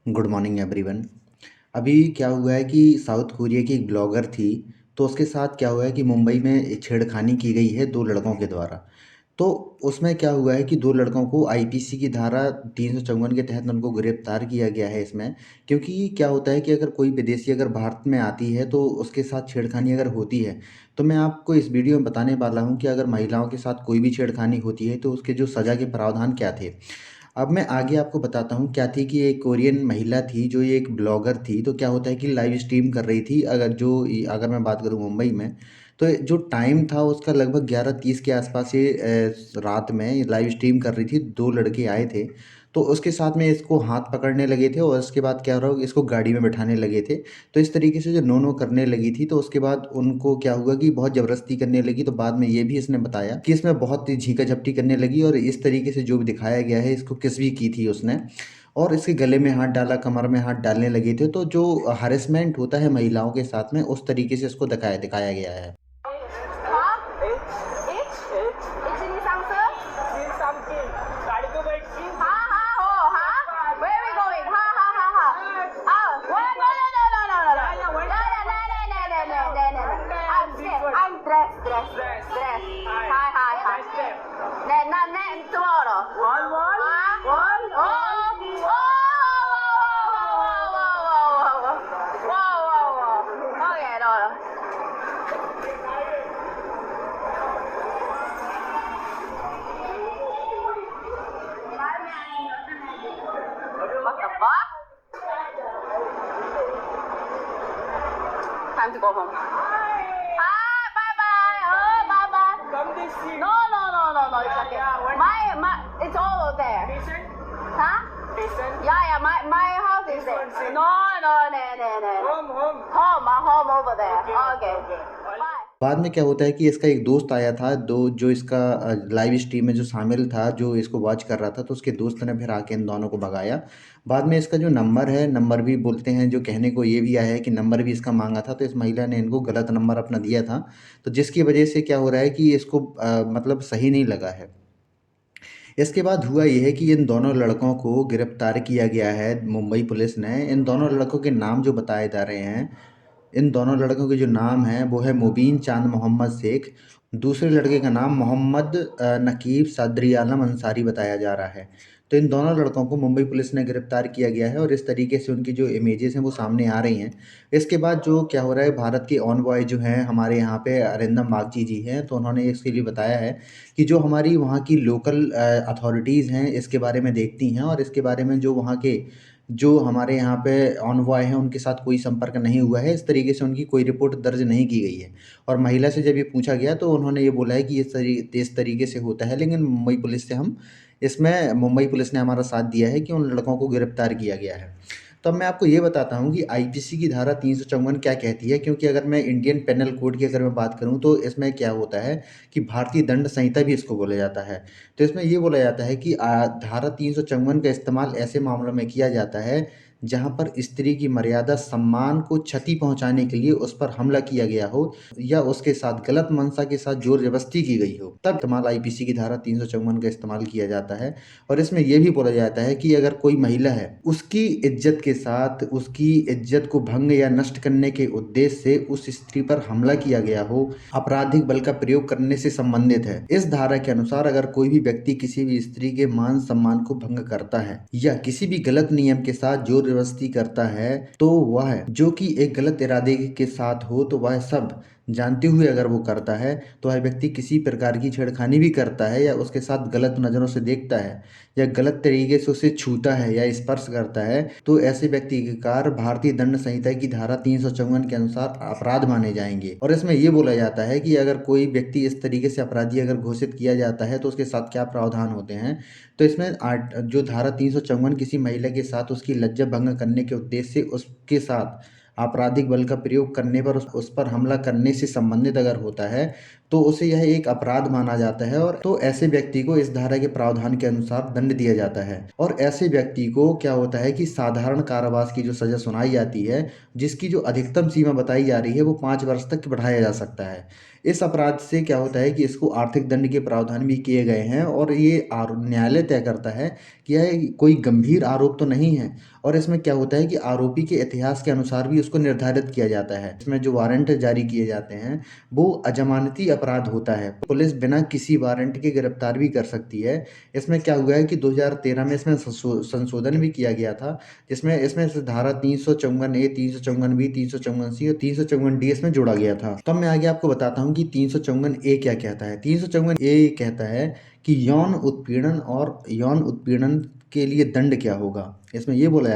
Good morning everyone. अभी क्या हुआ है कि साउथ कोरिया की एक ब्लॉगर थी। तो उसके साथ क्या हुआ है कि मुंबई में छेड़खानी की गई है दो लड़कों के द्वारा। तो उसमें क्या हुआ है कि दो लड़कों को आईपीसी की धारा 354 के तहत उनको गिरफ्तार किया गया है इसमें। क्योंकि क्या होता है कि अगर कोई विदेशी अगर भारत में आती है तो उसके साथ छेड़खानी अगर होती है, तो मैं आपको इस वीडियो में बताने वाला हूँ कि अगर महिलाओं के साथ कोई भी छेड़खानी होती है तो उसके जो सज़ा के प्रावधान क्या थे। अब मैं आगे आपको बताता हूँ क्या थी कि एक कोरियन महिला थी जो ये एक ब्लॉगर थी। तो क्या होता है कि लाइव स्ट्रीम कर रही थी। अगर मैं बात करूँ मुंबई में, तो जो टाइम था उसका लगभग 11:30 के आसपास ये रात में लाइव स्ट्रीम कर रही थी। दो लड़के आए थे, तो उसके साथ में इसको हाथ पकड़ने लगे थे और उसके बाद क्या रहा, इसको गाड़ी में बैठाने लगे थे। तो इस तरीके से जो नो नो करने लगी थी, तो उसके बाद उनको क्या हुआ कि बहुत ज़बरदस्ती करने लगी। तो बाद में ये भी इसने बताया कि इसमें बहुत ही झींका झपटी करने लगी और इस तरीके से जो भी दिखाया गया है, इसको किस भी की थी उसने। और इसके गले में हाथ डाला, कमर में हाथ डालने लगे थे। तो जो हरेसमेंट होता है महिलाओं के साथ में, उस तरीके से इसको दिखाया दिखाया गया है। हाँ इतनी समथिंग गाड़ी को बैठ की हाँ हाँ हो हाँ where we going हाँ हाँ हाँ हाँ what no no no no no no no I'm scared I'm dressed hi hi hi tomorrow one oh oh okay no what the fuck time to go home. Hi, bye bye. Oh, bye bye. Come this seat. No, no, no, no, no. It's okay. My, it's all there. Patient? Huh? Patient? Yeah. My house is there. No, no, no, no, no. Home over there. Okay. Bye. बाद में क्या होता है कि इसका एक दोस्त आया था, दो जो इसका लाइव स्ट्रीम में जो शामिल था, जो इसको वॉच कर रहा था। तो उसके दोस्त ने फिर आके इन दोनों को भगाया। बाद में इसका जो नंबर है, नंबर भी बोलते हैं, जो कहने को ये भी आया है कि नंबर भी इसका मांगा था। तो इस महिला ने इनको गलत नंबर अपना दिया था। तो जिसकी वजह से क्या हो रहा है कि इसको मतलब सही नहीं लगा है। इसके बाद हुआ ये है कि इन दोनों लड़कों को गिरफ्तार किया गया है मुंबई पुलिस ने। इन दोनों लड़कों के नाम जो बताए जा रहे हैं, इन दोनों लड़कों के जो नाम हैं वो है मुबीन चांद मोहम्मद शेख। दूसरे लड़के का नाम मोहम्मद नकीब सदरी आलम अंसारी बताया जा रहा है। तो इन दोनों लड़कों को मुंबई पुलिस ने गिरफ्तार किया गया है और इस तरीके से उनकी जो इमेजेस हैं वो सामने आ रही हैं। इसके बाद जो क्या हो रहा है, भारत के ऑनवॉय जो हैं हमारे यहाँ पे अरिंदम बागची जी हैं, तो उन्होंने इसके लिए बताया है कि जो हमारी वहाँ की लोकल अथॉरिटीज़ हैं इसके बारे में देखती हैं और इसके बारे में जो वहाँ के जो हमारे यहाँ पे ऑनवॉय हैं उनके साथ कोई संपर्क नहीं हुआ है। इस तरीके से उनकी कोई रिपोर्ट दर्ज नहीं की गई है। और महिला से जब ये पूछा गया तो उन्होंने ये बोला है कि इस तरीके से होता है, लेकिन मुंबई पुलिस ने हमारा साथ दिया है कि उन लड़कों को गिरफ्तार किया गया है। तो अब मैं आपको ये बताता हूँ कि आईपीसी की धारा 354 क्या कहती है। क्योंकि अगर मैं इंडियन पेनल कोड की अगर मैं बात करूँ तो इसमें क्या होता है कि भारतीय दंड संहिता भी इसको बोला जाता है। तो इसमें ये बोला जाता है कि धारा 354 का इस्तेमाल ऐसे मामलों में किया जाता है जहाँ पर स्त्री की मर्यादा सम्मान को क्षति पहुँचाने के लिए उस पर हमला किया गया हो या उसके साथ गलत मंशा के साथ जोर जबरदस्ती की गई हो, तब इस्तेमाल आईपीसी की धारा 354 का इस्तेमाल किया जाता है। और इसमें यह भी बोला जाता है कि अगर कोई महिला है, उसकी इज्जत के साथ उसकी इज्जत को भंग या नष्ट करने के उद्देश्य से उस स्त्री पर हमला किया गया हो, आपराधिक बल का प्रयोग करने से संबंधित है। इस धारा के अनुसार अगर कोई भी व्यक्ति किसी भी स्त्री के मान सम्मान को भंग करता है या किसी भी गलत नियम के साथ जोर जबरदस्ती करता है, तो वह जो कि एक गलत इरादे के साथ हो, तो वह सब जानते हुए अगर वो करता है, तो वह व्यक्ति किसी प्रकार की छेड़खानी भी करता है या उसके साथ गलत नज़रों से देखता है या गलत तरीके से उसे छूता है या स्पर्श करता है, तो ऐसे व्यक्ति के कार्य भारतीय दंड संहिता की धारा 354 के अनुसार अपराध माने जाएंगे। और इसमें ये बोला जाता है कि अगर कोई व्यक्ति इस तरीके से अपराधी अगर घोषित किया जाता है तो उसके साथ क्या प्रावधान होते हैं। तो इसमें जो धारा 354 किसी महिला के साथ उसकी लज्जा भंग करने के उद्देश्य से उसके साथ आपराधिक बल का प्रयोग करने पर उस पर हमला करने से संबंधित अगर होता है, तो उसे यह एक अपराध माना जाता है और तो ऐसे व्यक्ति को इस धारा के प्रावधान के अनुसार दंड दिया जाता है। और ऐसे व्यक्ति को क्या होता है कि साधारण कारावास की जो सजा सुनाई जाती है, जिसकी जो अधिकतम सीमा बताई जा रही है वो 5 वर्ष तक बढ़ाया जा सकता है। इस अपराध से क्या होता है कि इसको आर्थिक दंड के प्रावधान भी किए गए हैं और ये न्यायालय तय करता है कि यह कोई गंभीर आरोप तो नहीं है। और इसमें क्या होता है कि आरोपी के इतिहास के अनुसार भी उसको निर्धारित किया जाता है। इसमें जो वारंट जारी किए जाते हैं वो अजमानती अपराध होता है। पुलिस बिना किसी वारंट के गिरफ्तार भी कर सकती है। इसमें क्या हुआ है कि 2013 में इसमें संशोधन भी किया गया था, जिसमें इसमें से धारा 354A, 354B, 354C और 354D इसमें जोड़ा गया था। तो अब मैं आगे आपको बताता हूँ कि 354A क्या कहता है। 354A कहता है कि यौन उत्पीड़न के लिए दंड क्या होगा। इसमें ये बोला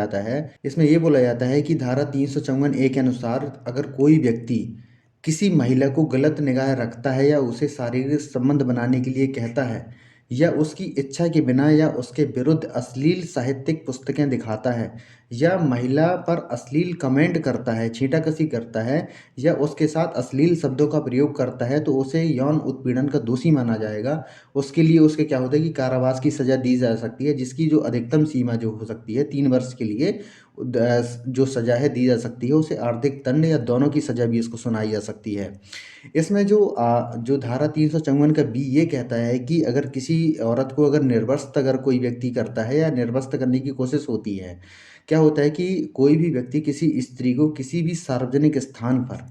जाता है कि धारा 354A के अनुसार अगर कोई व्यक्ति किसी महिला को गलत निगाह रखता है या उसे शारीरिक संबंध बनाने के लिए कहता है या उसकी इच्छा के बिना या उसके विरुद्ध अश्लील साहित्यिक पुस्तकें दिखाता है या महिला पर अश्लील कमेंट करता है, छींटाकशी करता है या उसके साथ अश्लील शब्दों का प्रयोग करता है, तो उसे यौन उत्पीड़न का दोषी माना जाएगा। उसके लिए उसके क्या होता है कि कारावास की सज़ा दी जा सकती है, जिसकी जो अधिकतम सीमा जो हो सकती है 3 वर्ष के लिए जो सज़ा है दी जा सकती है। उसे आर्थिक दंड या दोनों की सज़ा भी इसको सुनाई जा सकती है। इसमें जो धारा 354 का बी ये कहता है कि अगर किसी औरत को अगर निर्वस्त्र अगर कोई व्यक्ति करता है या निर्वस्त्र करने की कोशिश होती है, क्या होता है कि कोई भी व्यक्ति किसी स्त्री को किसी भी सार्वजनिक स्थान पर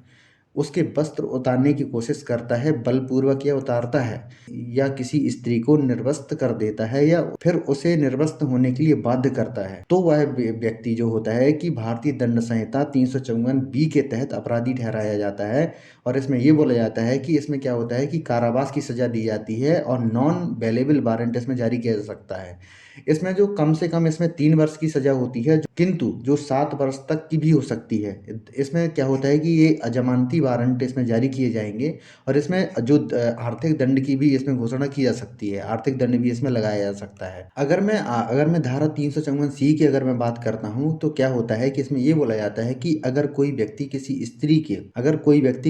उसके वस्त्र उतारने की कोशिश करता है, बलपूर्वक या उतारता है या किसी स्त्री को निर्वस्त्र कर देता है या फिर उसे निर्वस्त्र होने के लिए बाध्य करता है, तो वह व्यक्ति जो होता है कि भारतीय दंड संहिता 354B के तहत अपराधी ठहराया जाता है। और इसमें ये बोला जाता है कि इसमें क्या होता है कि कारावास की सजा दी जाती है और नॉन बेलेबल वारंट इसमें जारी किया जा सकता है। इसमें जो कम से कम इसमें 3 वर्ष की सजा होती है, किंतु जो 7 वर्ष तक की भी हो सकती है। इसमें क्या होता है कि ये अजमानती वारंट इसमें जारी किए जाएंगे और इसमें जो आर्थिक दंड की भी इसमें घोषणा की जा सकती है, आर्थिक दंड भी इसमें लगाया जा सकता है। अगर मैं धारा 354C की अगर मैं बात करता हूँ तो क्या होता है कि इसमें ये बोला जाता है कि अगर कोई व्यक्ति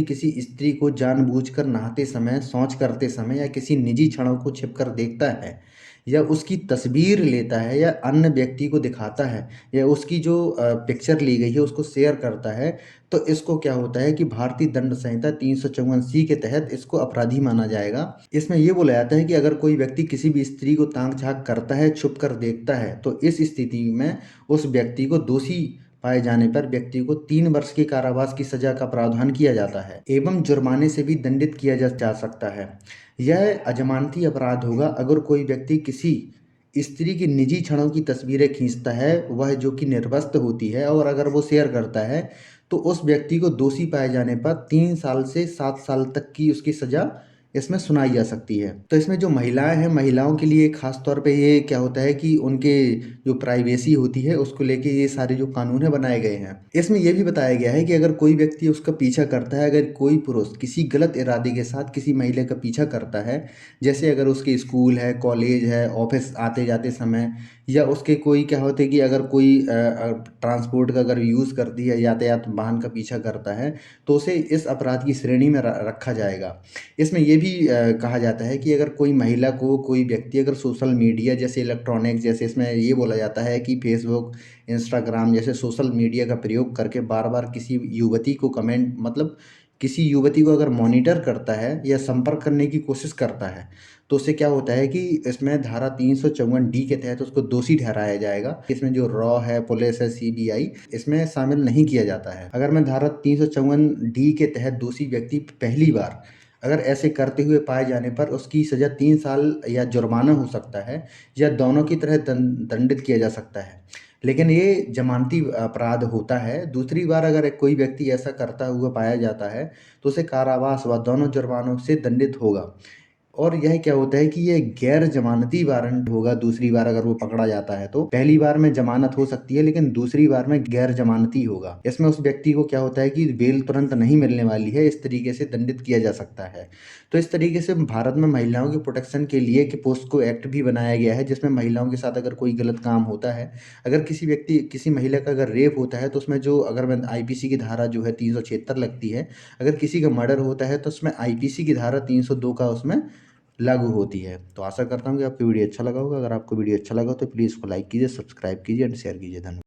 किसी स्त्री को जानबूझकर नहाते समय, शौच करते समय या किसी निजी क्षणों को छिपकर देखता है या उसकी तस्वीर लेता है या अन्य व्यक्ति को दिखाता है या उसकी जो पिक्चर ली गई है उसको शेयर करता है, तो इसको क्या होता है कि भारतीय दंड संहिता 354C के तहत इसको अपराधी माना जाएगा। इसमें यह बोला जाता है कि अगर कोई व्यक्ति किसी भी स्त्री को ताक झांक करता है, छुप कर देखता है, तो इस स्थिति में उस व्यक्ति को दोषी पाए जाने पर व्यक्ति को 3 वर्ष के कारावास की सजा का प्रावधान किया जाता है एवं जुर्माने से भी दंडित किया जा सकता है। यह अजमानती अपराध होगा अगर कोई व्यक्ति किसी स्त्री की निजी क्षणों की तस्वीरें खींचता है, वह जो कि निर्वस्त्र होती है, और अगर वो शेयर करता है तो उस व्यक्ति को दोषी पाए जाने पर 3 साल से 7 साल तक की उसकी सजा इसमें सुनाई जा सकती है। तो इसमें जो महिलाएं हैं, महिलाओं के लिए खास तौर पे ये क्या होता है कि उनके जो प्राइवेसी होती है उसको लेके ये सारे जो कानून है बनाए गए हैं। इसमें यह भी बताया गया है कि अगर कोई व्यक्ति उसका पीछा करता है, अगर कोई पुरुष किसी गलत इरादे के साथ किसी महिला का पीछा करता है, जैसे अगर उसके स्कूल है, कॉलेज है, ऑफिस आते जाते समय, या उसके कोई क्या होता है कि अगर कोई ट्रांसपोर्ट का अगर यूज़ करती है, यातायात वाहन का पीछा करता है, तो उसे इस अपराध की श्रेणी में रखा जाएगा। इसमें ये भी कहा जाता है कि अगर कोई महिला को कोई व्यक्ति अगर सोशल मीडिया जैसे इलेक्ट्रॉनिक्स, जैसे इसमें ये बोला जाता है कि फेसबुक, इंस्टाग्राम जैसे सोशल मीडिया का प्रयोग करके बार बार किसी युवती को किसी युवती को अगर मॉनिटर करता है या संपर्क करने की कोशिश करता है, तो उससे क्या होता है कि इसमें धारा 354D के तहत उसको दोषी ठहराया जाएगा। इसमें जो रॉ है, पुलिस है, सीबीआई इसमें शामिल नहीं किया जाता है। अगर मैं धारा 354D के तहत दोषी व्यक्ति पहली बार अगर ऐसे करते हुए पाए जाने पर उसकी सज़ा 3 साल या जुर्माना हो सकता है या दोनों की तरह दंडित किया जा सकता है, लेकिन ये जमानती अपराध होता है। दूसरी बार अगर कोई व्यक्ति ऐसा करता हुआ पाया जाता है तो उसे कारावास व दोनों जुर्मानों से दंडित होगा। और यह क्या होता है कि ये गैर जमानती वारंट होगा दूसरी बार अगर वो पकड़ा जाता है तो। पहली बार में जमानत हो सकती है लेकिन दूसरी बार में गैर जमानती होगा। इसमें उस व्यक्ति को क्या होता है कि बेल तुरंत नहीं मिलने वाली है, इस तरीके से दंडित किया जा सकता है। तो इस तरीके से भारत में महिलाओं की प्रोटेक्शन के लिए कि पोस्को एक्ट भी बनाया गया है, जिसमें महिलाओं के साथ अगर कोई गलत काम होता है, अगर किसी महिला का अगर रेप होता है तो उसमें जो अगर मैं आईपीसी की धारा जो है 376 लगती है। अगर किसी का मर्डर होता है तो उसमें आईपीसी की धारा 302 का उसमें लागू होती है। तो आशा करता हूँ कि आपको वीडियो अच्छा लगा होगा। अगर आपको वीडियो अच्छा लगा तो प्लीज़ इसको लाइक कीजिए, सब्सक्राइब कीजिए एंड शेयर कीजिए। धन्यवाद।